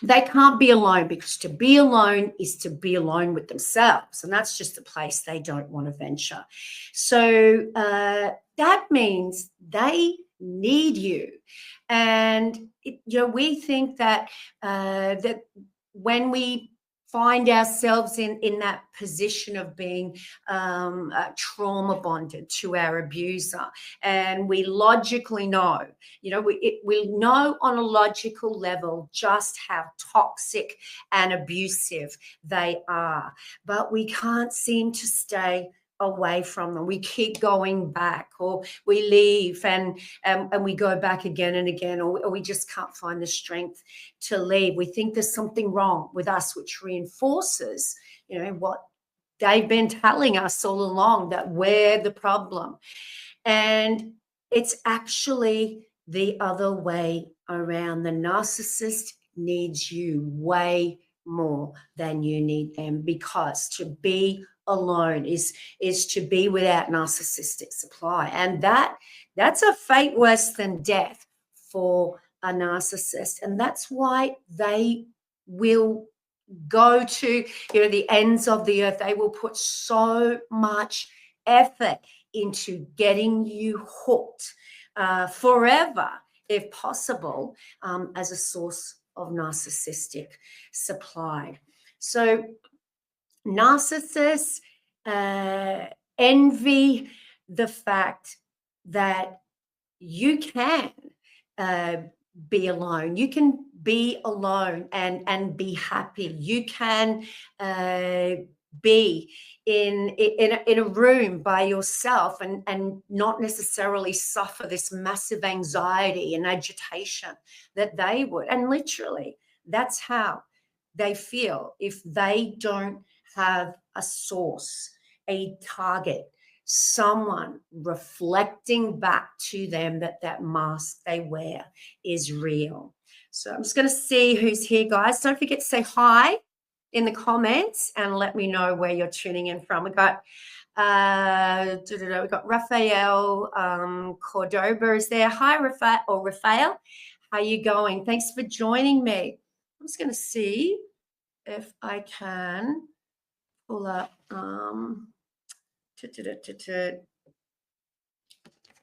they can't be alone, because to be alone is to be alone with themselves. And that's just a place they don't want to venture. So that means they need you. And, we think that, that when we find ourselves in that position of being trauma bonded to our abuser, and we logically know, we know on a logical level just how toxic and abusive they are, but we can't seem to stay away from them. We keep going back, or we leave and we go back again and again, or we just can't find the strength to leave. We think there's something wrong with us, which reinforces, what they've been telling us all along, that we're the problem. And it's actually the other way around. The narcissist needs you way more than you need them, because to be alone is to be without narcissistic supply, and that's a fate worse than death for a narcissist. And that's why they will go to the ends of the earth. They will put so much effort into getting you hooked forever, if possible, as a source of narcissistic supply. So narcissists envy the fact that you can be alone. You can be alone and be happy. You can be in a room by yourself and not necessarily suffer this massive anxiety and agitation that they would. And literally, that's how they feel if they don't have a source, a target, someone reflecting back to them that mask they wear is real. So I'm just going to see who's here, guys. Don't forget to say hi in the comments and let me know where you're tuning in from. We've got Raphael Cordoba is there. Hi, Raphael. How are you going? Thanks for joining me. I'm just going to see if I can pull up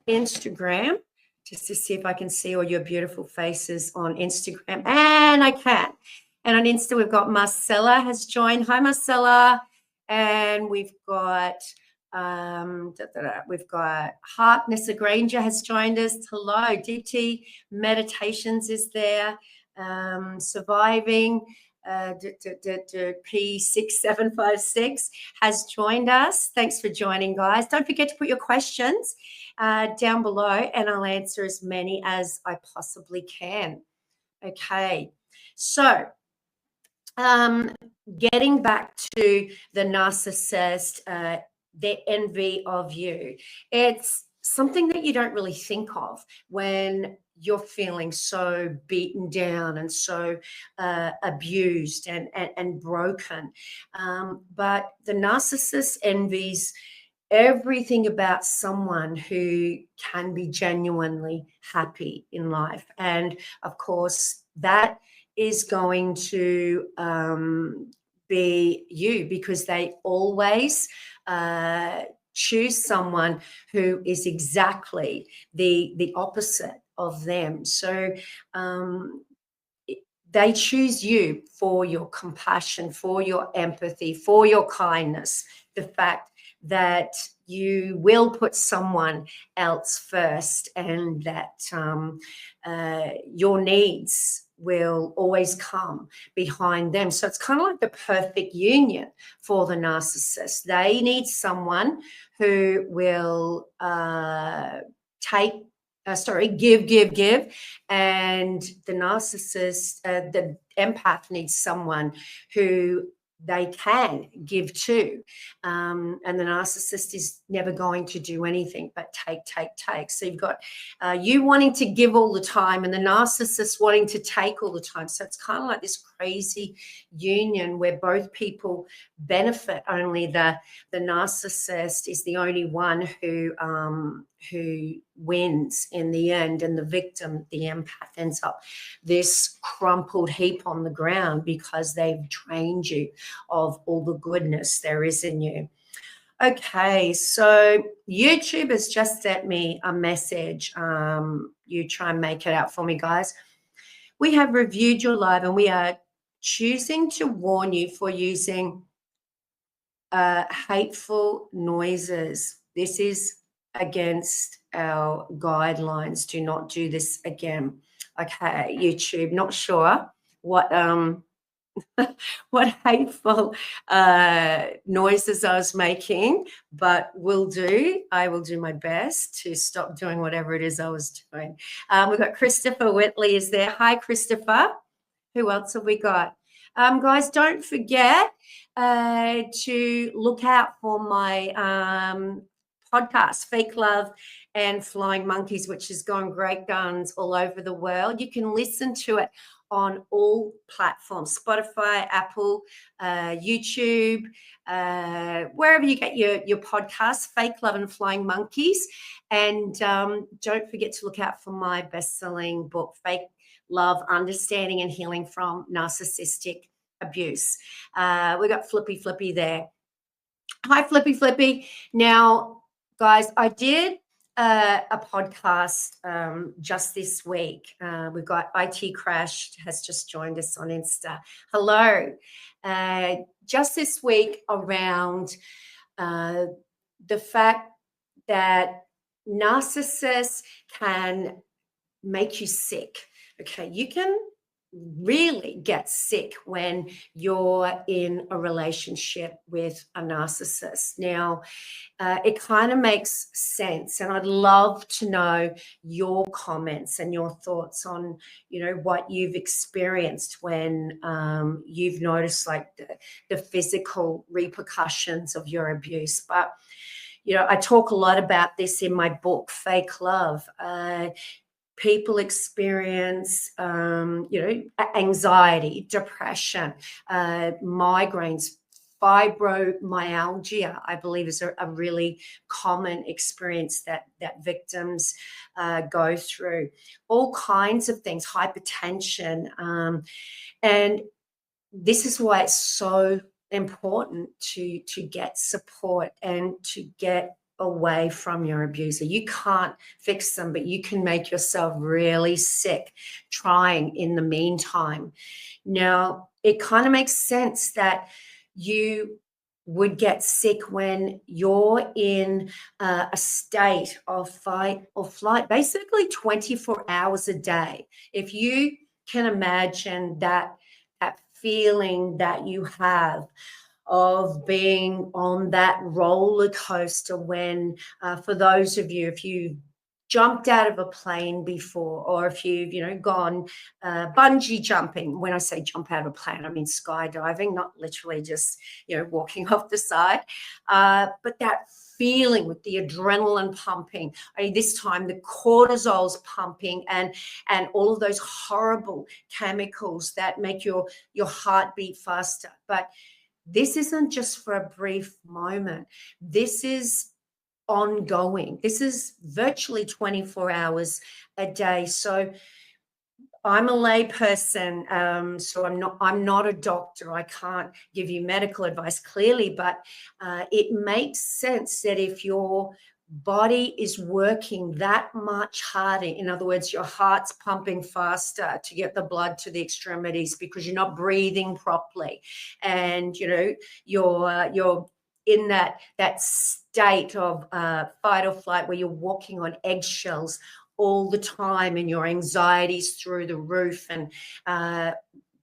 Instagram, just to see if I can see all your beautiful faces on Instagram. And I can. And on Insta, we've got Marcella has joined. Hi, Marcella. And we've got Harkness Granger has joined us. Hello. Deep Tea Meditations is there. Surviving. P6756 has joined us. Thanks for joining, guys. Don't forget to put your questions down below, and I'll answer as many as I possibly can. Okay, so getting back to the narcissist, their envy of you. It's something that you don't really think of when you're feeling so beaten down and so abused and broken. But the narcissist envies everything about someone who can be genuinely happy in life. And of course, that is going to be you, because they always choose someone who is exactly the opposite of them. So they choose you for your compassion, for your empathy, for your kindness, the fact that you will put someone else first, and that your needs will always come behind them. So it's kind of like the perfect union for the narcissist. They need someone who will give, and the narcissist, the empath, needs someone who they can give to, and the narcissist is never going to do anything but take. So you've got you wanting to give all the time, and the narcissist wanting to take all the time. So it's kind of like this crazy union where both people benefit. Only the narcissist is the only one who wins in the end, and the victim, the empath, ends up this crumpled heap on the ground because they've drained you of all the goodness there is in you. Okay, so YouTube has just sent me a message. You try and make it out for me, guys. We have reviewed your live and we are choosing to warn you for using hateful noises. This is against our guidelines. Do not do this again. Okay, YouTube, not sure what what hateful noises I was making, but I will do my best to stop doing whatever it is I was doing. We've got Christopher Whitley is there. Hi, Christopher. Who else have we got? Guys, don't forget to look out for my podcast, Fake Love and Flying Monkeys, which is going great guns all over the world. You can listen to it on all platforms, Spotify, Apple, YouTube, wherever you get your podcasts, Fake Love and Flying Monkeys. And don't forget to look out for my best-selling book, Fake Love, Understanding and Healing from Narcissistic Abuse. We got Flippy there. Hi, Flippy. Now, guys, I did a podcast just this week. We've got IT Crash has just joined us on Insta. Hello. Just this week around the fact that narcissists can make you sick. Okay, you can really get sick when you're in a relationship with a narcissist. Now, it kind of makes sense, and I'd love to know your comments and your thoughts on, what you've experienced when you've noticed like the physical repercussions of your abuse. But I talk a lot about this in my book, Fake Love. People experience, anxiety, depression, migraines, fibromyalgia, I believe is a really common experience that victims go through. All kinds of things, hypertension. And this is why it's so important to get support and to get away from your abuser. You can't fix them, but you can make yourself really sick trying in the meantime. Now, it kind of makes sense that you would get sick when you're in a state of fight or flight, basically 24 hours a day. If you can imagine that feeling that you have of being on that roller coaster when, for those of you, if you've jumped out of a plane before, or if you've, gone bungee jumping. When I say jump out of a plane, I mean skydiving, not literally just, walking off the side. But that feeling with the adrenaline pumping, this time the cortisol's pumping, and all of those horrible chemicals that make your heart beat faster. But this isn't just for a brief moment. This is ongoing. This is virtually 24 hours a day. So I'm a lay person, so I'm not a doctor. I can't give you medical advice clearly, but it makes sense that if your body is working that much harder, in other words, your heart's pumping faster to get the blood to the extremities because you're not breathing properly, and you're in that state of fight or flight where you're walking on eggshells all the time, and your anxiety's through the roof, and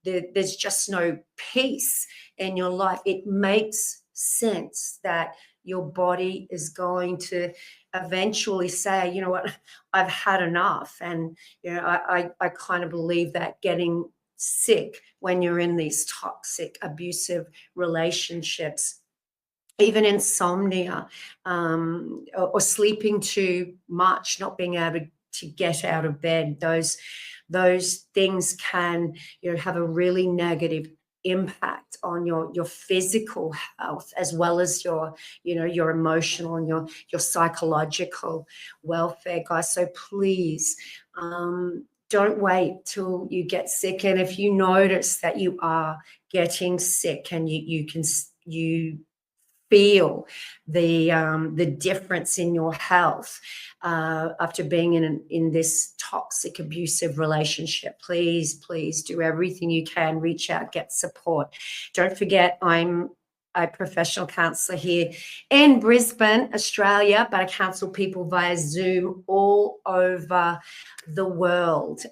there's just no peace in your life. It makes sense that your body is going to eventually say, you know what, I've had enough. And, I kind of believe that getting sick when you're in these toxic, abusive relationships, even insomnia, or sleeping too much, not being able to get out of bed, those things can, have a really negative impact on your physical health, as well as your, you know, your emotional and your psychological welfare, guys. So please, don't wait till you get sick. And if you notice that you are getting sick and you feel the difference in your health after being in this toxic, abusive relationship, please do everything you can. Reach out, get support. Don't forget, I'm a professional counselor here in Brisbane, Australia, but I counsel people via Zoom all over the world.